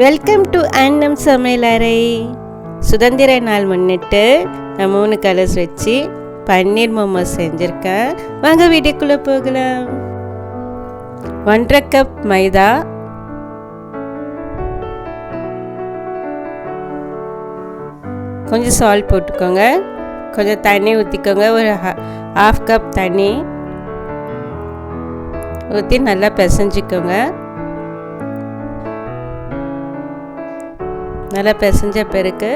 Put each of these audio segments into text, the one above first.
Welcome to அன்னம் சமையலறை. சுதந்திர நாள் முன்னிட்டு நான் 3 கலர்ஸ் வச்சு பன்னீர் மோமோஸ் செஞ்சுருக்கேன். வாங்க வீடியோக்குள்ளே போகலாம். 1.5 கப் மைதா, கொஞ்சம் சால்ட் போட்டுக்கோங்க, கொஞ்சம் தண்ணி ஊற்றிக்கோங்க. ஒரு 1/2 கப் தண்ணி ஊற்றி நல்லா பிசைஞ்சிக்கோங்க. நல்லா பிசைஞ்ச பிறகு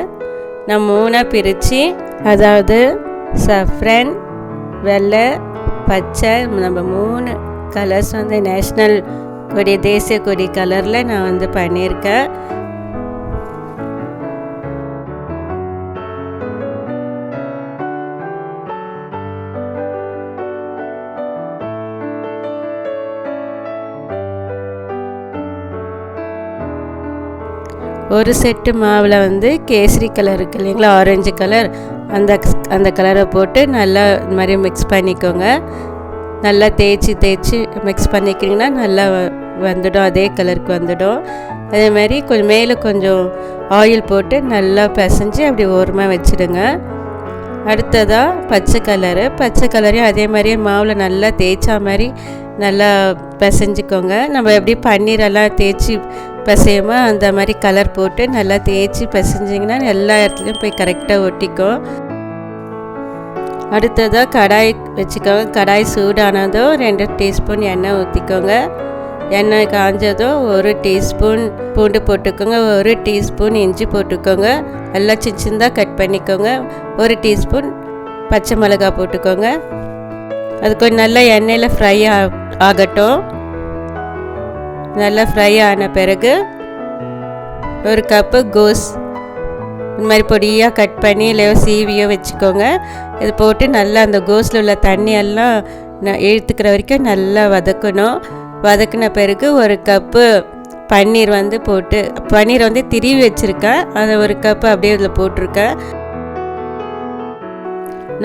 நான் 3 பிரித்து, அதாவது சஃப்ரன், வெள்ளை, பச்சை, நம்ம 3 கலர்ஸ் நேஷ்னல் கொடி, தேசிய கொடி கலரில் நான் பண்ணியிருக்கேன். ஒரு செட்டு மாவில் கேசரி கலர் இருக்கு இல்லைங்களா, ஆரஞ்சு கலர், அந்த கலரை போட்டு நல்லா இது மாதிரி மிக்ஸ் பண்ணிக்கோங்க. நல்லா தேய்ச்சி மிக்ஸ் பண்ணிக்கிட்டிங்கன்னா நல்லா வந்துடும், அதே கலருக்கு வந்துடும். அதே மாதிரி மேலே கொஞ்சம் ஆயில் போட்டு நல்லா பிசைஞ்சு அப்படி ஓரமாக வச்சுடுங்க. அடுத்ததாக பச்சை கலரையும் அதே மாதிரியே மாவில் நல்லா தேய்ச்சா மாதிரி நல்லா பிசைஞ்சிக்கோங்க. நம்ம எப்படி பன்னீரெல்லாம் தேய்ச்சி பிசையுமோ அந்த மாதிரி கலர் போட்டு நல்லா தேய்ச்சி பிசைஞ்சிங்கன்னா எல்லா இடத்துலையும் போய் கரெக்டாக ஒட்டிக்கும். அடுத்ததாக கடாய் வச்சுக்கோங்க. கடாய் சூடானதும் 2 டீஸ்பூன் எண்ணெய் ஊற்றிக்கோங்க. எண்ணெய் காஞ்சதும் 1 டீஸ்பூன் பூண்டு போட்டுக்கோங்க, 1 டீஸ்பூன் இஞ்சி போட்டுக்கோங்க, எல்லாம் சின்னதாக கட் பண்ணிக்கோங்க. 1 டீஸ்பூன் பச்சை மிளகாய் போட்டுக்கோங்க. அது கொஞ்சம் நல்லா எண்ணெயில் ஃப்ரை ஆகட்டும். நல்லா ஃப்ரை ஆன பிறகு 1 கப்பு கோஸ் இந்த மாதிரி பொடியாக கட் பண்ணி இல்லையோ சீவியோ வச்சுக்கோங்க. இது போட்டு நல்லா அந்த கோஸில் உள்ள தண்ணியெல்லாம் இழுத்துக்கிற வரைக்கும் நல்லா வதக்கணும். வதக்கின பிறகு 1 கப்பு பன்னீர் போட்டு, பன்னீர் திருவி வச்சுருக்கேன், அதை 1 கப்பு அப்படியே இதில் போட்டிருக்கேன்.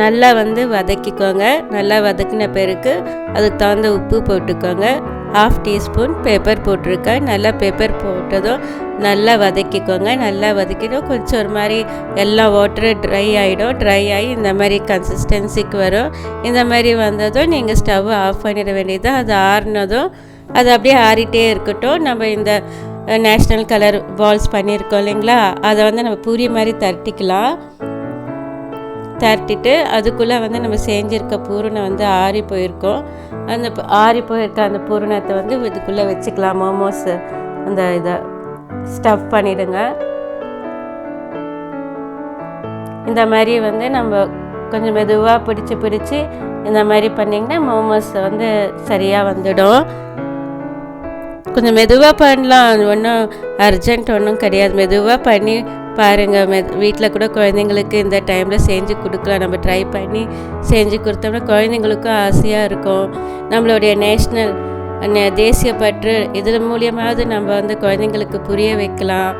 நல்லா வதக்கிக்கோங்க. நல்லா வதக்கின பிறகு அதுக்கு தகுந்த உப்பு போட்டுக்கோங்க. 1/2 டீஸ்பூன் பெப்பர் போட்டிருக்கேன். நல்லா பெப்பர் போட்டதும் நல்லா வதக்கிக்கோங்க. நல்லா வதக்கிடும் கொஞ்சம் ஒரு மாதிரி எல்லா வாட்டரு ட்ரை ஆகிடும். ட்ரை ஆகி இந்த மாதிரி கன்சிஸ்டன்சிக்கு வரும். இந்த மாதிரி வந்ததும் நீங்கள் ஸ்டவ் ஆஃப் பண்ணிட வேண்டியது. அது ஆறுனதும் அது அப்படியே ஆறிட்டே இருக்கட்டும். நம்ம இந்த நேஷ்னல் கலர் பால்ஸ் பண்ணியிருக்கோம் இல்லைங்களா, அதை நம்ம பூரி மாதிரி தரட்டிட்டு அதுக்குள்ளே நம்ம செஞ்சுருக்க பூரணை ஆறி போயிருக்கோம். அந்த ஆறி போயிருக்க அந்த பூரணத்தை இதுக்குள்ளே வச்சுக்கலாம். மோமோஸ் அந்த இதை ஸ்டஃப் பண்ணிவிடுங்க. இந்த மாதிரி நம்ம கொஞ்சம் மெதுவாக பிடிச்சி இந்த மாதிரி பண்ணிங்கன்னா மோமோஸ் சரியாக வந்துடும். கொஞ்சம் மெதுவாக பண்ணலாம், ஒன்றும் அர்ஜென்ட் ஒன்றும் கிடையாது. மெதுவாக பண்ணி பாருங்கள். வீட்டில் கூட குழந்தைங்களுக்கு இந்த டைமில் செஞ்சு கொடுக்கலாம். நம்ம ட்ரை பண்ணி செஞ்சு கொடுத்தோம்னா குழந்தைங்களுக்கும் ஆசையாக இருக்கும். நம்மளுடைய நேஷ்னல் தேசிய பற்று இதில் மூலியமாவது நம்ம குழந்தைங்களுக்கு புரிய வைக்கலாம்.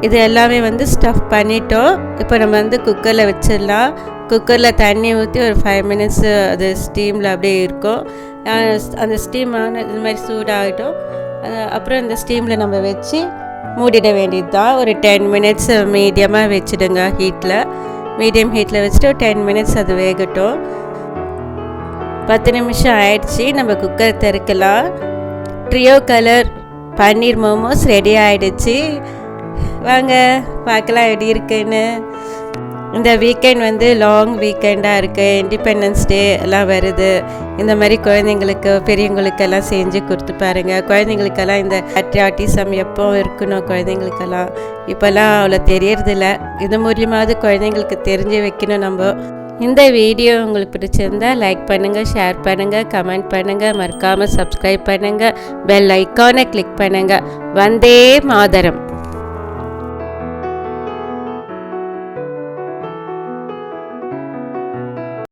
இது எல்லாமே ஸ்டஃப் பண்ணிட்டோம். இப்போ நம்ம குக்கரில் வச்சிடலாம். குக்கரில் தண்ணி ஊற்றி ஒரு 5 மினிட்ஸ் அது ஸ்டீமில் அப்படியே இருக்கும். அந்த ஸ்டீம் இது மாதிரி சூடாகிட்டோம். அப்புறம் இந்த ஸ்டீமில் நம்ம வச்சு மூடிட வேண்டியது தான். ஒரு 10 மினிட்ஸ் மீடியமாக வச்சுடுங்க. மீடியம் ஹீட்டில் வச்சுட்டு 10 மினிட்ஸ் அது வேகட்டும். 10 நிமிஷம் ஆயிடுச்சு. நம்ம குக்கர் திறக்கலாம். ட்ரியோ கலர் பன்னீர் மோமோஸ் ரெடி ஆகிடுச்சு. வாங்க பார்க்கலாம் எப்படி இருக்குன்னு. இந்த வீக்கெண்ட் லாங் வீக்கெண்டாக இருக்குது. இண்டிபெண்டன்ஸ் டே எல்லாம் வருது. இந்த மாதிரி குழந்தைங்களுக்கு பெரியவங்களுக்கெல்லாம் செஞ்சு கொடுத்து பாருங்கள். குழந்தைங்களுக்கெல்லாம் இந்த பேட்ரியாட்டிசம் எப்போ இருக்கணும் குழந்தைங்களுக்கெல்லாம் இப்போல்லாம் அவ்வளோ தெரியறதில்ல. இது மூலியமாவது குழந்தைங்களுக்கு தெரிஞ்சு வைக்கணும் நம்ம. இந்த வீடியோ உங்களுக்கு பிடிச்சிருந்தா லைக் பண்ணுங்கள், ஷேர் பண்ணுங்கள், கமெண்ட் பண்ணுங்கள், மறக்காமல் சப்ஸ்கிரைப் பண்ணுங்கள், பெல் ஐக்கானை கிளிக் பண்ணுங்கள். வந்தே மாதரம்.